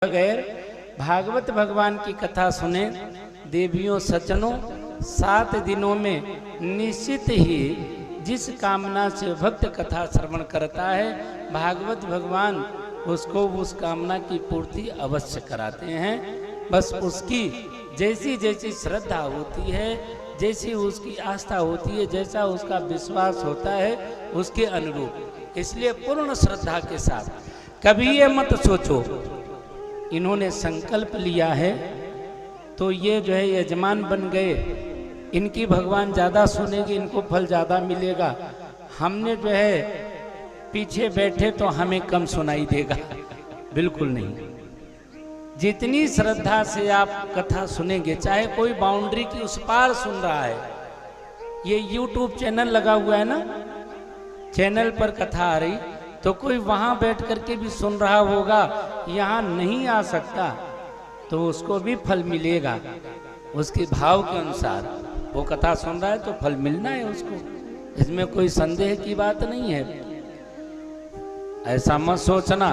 बगैर भागवत भगवान की कथा सुने देवियों सज्जनों 7 दिनों में निश्चित ही जिस कामना से भक्त कथा श्रवण करता है भागवत भगवान उसको उस कामना की पूर्ति अवश्य कराते हैं। बस उसकी जैसी जैसी श्रद्धा होती है, जैसी उसकी आस्था होती है, जैसा उसका विश्वास होता है उसके अनुरूप। इसलिए पूर्ण श्रद्धा के साथ कभी ये मत सोचो इन्होंने संकल्प लिया है तो ये जो है यजमान बन गए, इनकी भगवान ज़्यादा सुनेंगे, इनको फल ज़्यादा मिलेगा, हमने जो है पीछे बैठे तो हमें कम सुनाई देगा। बिल्कुल नहीं। जितनी श्रद्धा से आप कथा सुनेंगे, चाहे कोई बाउंड्री की उस पार सुन रहा है, ये YouTube चैनल लगा हुआ है ना, चैनल पर कथा आ रही तो कोई वहां बैठ करके भी सुन रहा होगा, यहाँ नहीं आ सकता तो उसको भी फल मिलेगा उसके भाव के अनुसार। वो कथा सुन रहा है तो फल मिलना है उसको, इसमें कोई संदेह की बात नहीं है। ऐसा मत सोचना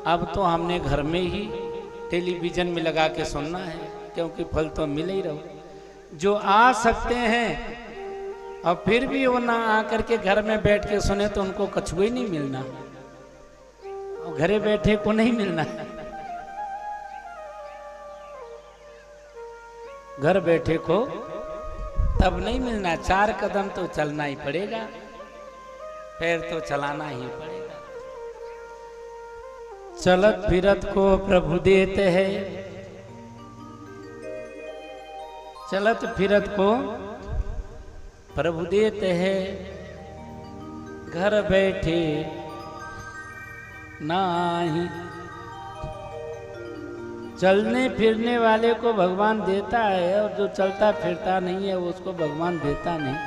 अब तो हमने घर में ही टेलीविजन में लगा के सुनना है क्योंकि फल तो मिल ही रहो। जो आ सकते हैं और फिर भी वो ना आकर के घर में बैठ के सुने तो उनको कछुए नहीं मिलना, और घरे बैठे को नहीं मिलना। घर बैठे को तब नहीं मिलना, 4 कदम तो चलना ही पड़ेगा, पैर तो चलाना ही पड़ेगा। चलत फिरत को प्रभु देते हैं, चलत फिरत को प्रभु देते हैं, घर बैठे नाही। चलने फिरने वाले को भगवान देता है और जो चलता फिरता नहीं है उसको भगवान देता नहीं।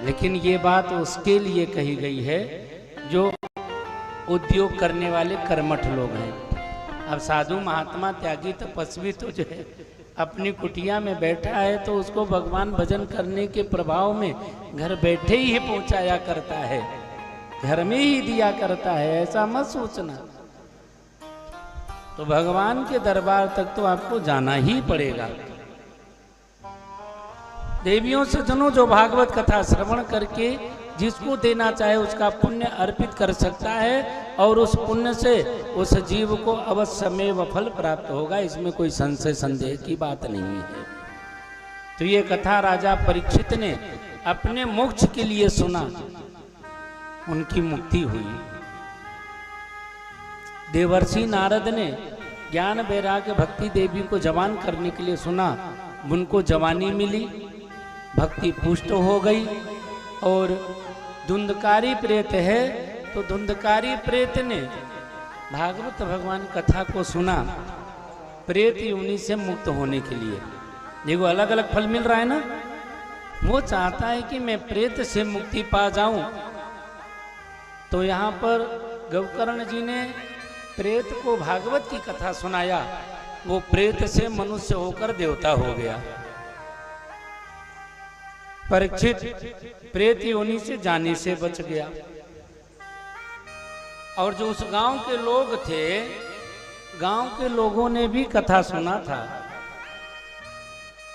लेकिन ये बात उसके लिए कही गई है जो उद्योग करने वाले कर्मठ लोग हैं। अब साधु महात्मा त्यागी तपस्वी तो जो है अपनी कुटिया में बैठा है तो उसको भगवान भजन करने के प्रभाव में घर बैठे ही पहुंचाया करता है, घर में ही दिया करता है। ऐसा मत सोचना। तो भगवान के दरबार तक तो आपको जाना ही पड़ेगा। देवियों सज्जनों, जो भागवत कथा श्रवण करके जिसको देना चाहे उसका पुण्य अर्पित कर सकता है और उस पुण्य से उस जीव को अवश्य में फल प्राप्त होगा, इसमें कोई संशय संदेह की बात नहीं है। तो ये कथा राजा परीक्षित ने अपने मोक्ष के लिए सुना, उनकी मुक्ति हुई। देवर्षि नारद ने ज्ञान वैराग्य भक्ति देवी को जवान करने के लिए सुना, उनको जवानी मिली, भक्ति पुष्ट हो गई। और धुंधकारी प्रेत है तो धुंधकारी प्रेत ने भागवत भगवान कथा को सुना प्रेत योनि से मुक्त होने के लिए। देखो अलग अलग फल मिल रहा है ना, वो चाहता है कि मैं प्रेत से मुक्ति पा जाऊं। तो यहाँ पर गौकर्ण जी ने प्रेत को भागवत की कथा सुनाया, वो प्रेत से मनुष्य होकर देवता हो गया। परीक्षित प्रेत योनि से जाने से बच गया। और जो उस गांव के लोग थे, गांव के लोगों ने भी कथा सुना था,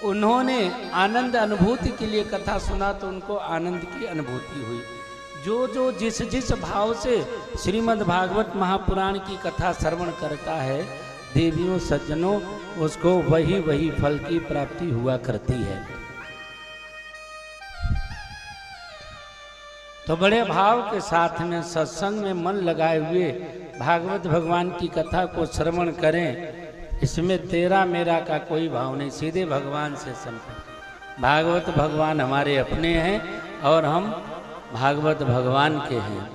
उन्होंने आनंद अनुभूति के लिए कथा सुना तो उनको आनंद की अनुभूति हुई। जो जो जिस जिस भाव से श्रीमद् भागवत महापुराण की कथा श्रवण करता है देवियों सज्जनों, उसको वही वही फल की प्राप्ति हुआ करती है। तो बड़े भाव के साथ में सत्संग में मन लगाए हुए भागवत भगवान की कथा को श्रवण करें। इसमें तेरा मेरा का कोई भाव नहीं, सीधे भगवान से संपर्क। भागवत भगवान हमारे अपने हैं और हम भागवत भगवान के हैं।